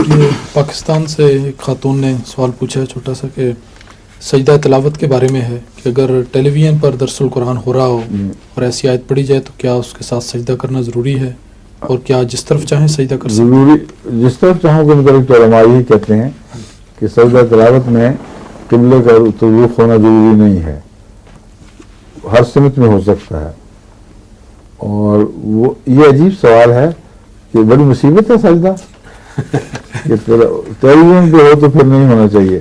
یہ پاکستان سے ایک خاتون نے سوال پوچھا ہے چھوٹا سا کہ سجدہ تلاوت کے بارے میں ہے کہ اگر ٹیلی ویژن پر درس القرآن ہو رہا ہو اور ایسی آیت پڑھی جائے تو کیا اس کے ساتھ سجدہ کرنا ضروری ہے، اور کیا جس طرف چاہیں سجدہ کر سکتے ہیں؟ ضروری جس طرف چاہوں کے مطلب تو علماء ہی کہتے ہیں کہ سجدہ تلاوت میں قبلے کا رخ ہونا ضروری نہیں ہے، ہر سمت میں ہو سکتا ہے. اور وہ یہ عجیب سوال ہے کہ بڑی مصیبت ہے سجدہ کہ ٹیلی ویژن پہ ہو تو پھر نہیں ہونا چاہیے.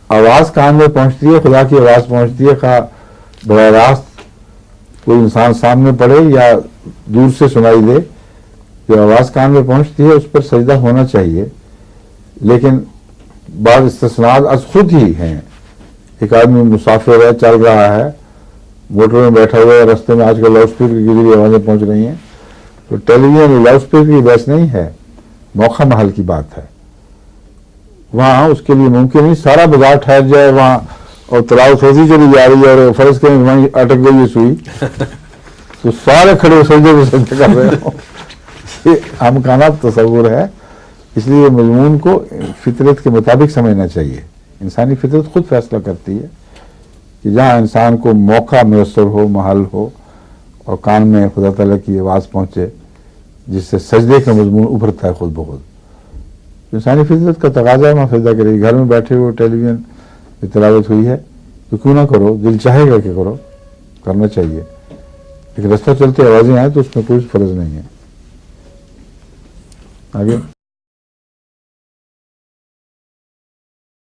آواز کان میں پہنچتی ہے، خدا کی آواز پہنچتی ہے، خواہ براہ راست کوئی انسان سامنے پڑے یا دور سے سنائی دے، جو آواز کان میں پہنچتی ہے اس پر سجدہ ہونا چاہیے. لیکن بعض استثناءات از خود ہی ہیں. ایک آدمی مسافر ہے، چل رہا ہے، موٹر میں بیٹھا ہوا ہے، رستے میں آج کل لاؤڈ اسپیکر کی ذریعے آوازیں پہنچ رہی ہیں، تو ٹیلی ویژن لاؤڈ اسپیکر کی بحث نہیں ہے، موقع محل کی بات ہے. وہاں اس کے لیے ممکن نہیں سارا بازار ٹھہر جائے وہاں اور تلاوت ہوتی چلی جا رہی ہے اور فرض کریں وہیں اٹک گئی ہے سوئی تو سارے کھڑے سجدے پہ سجدہ کر رہے ہوں. یہ امکانہ تصور ہے. اس لیے مضمون کو فطرت کے مطابق سمجھنا چاہیے. انسانی فطرت خود فیصلہ کرتی ہے کہ جہاں انسان کو موقع میسر ہو، محل ہو اور کان میں خدا تعالیٰ کی آواز پہنچے جس سے سجدے کا مضمون ابھرتا ہے خود بخود. انسانی فطرت کا تقاضا ہے، سجدہ کرے. گھر میں بیٹھے ہوئے ٹیلی ویژن کی تلاوت ہوئی ہے تو کیوں نہ کرو، دل چاہے گا کہ کرو، کرنا چاہیے. ایک رستہ چلتے آوازیں آئیں تو اس میں کوئی فرض نہیں ہے. آگے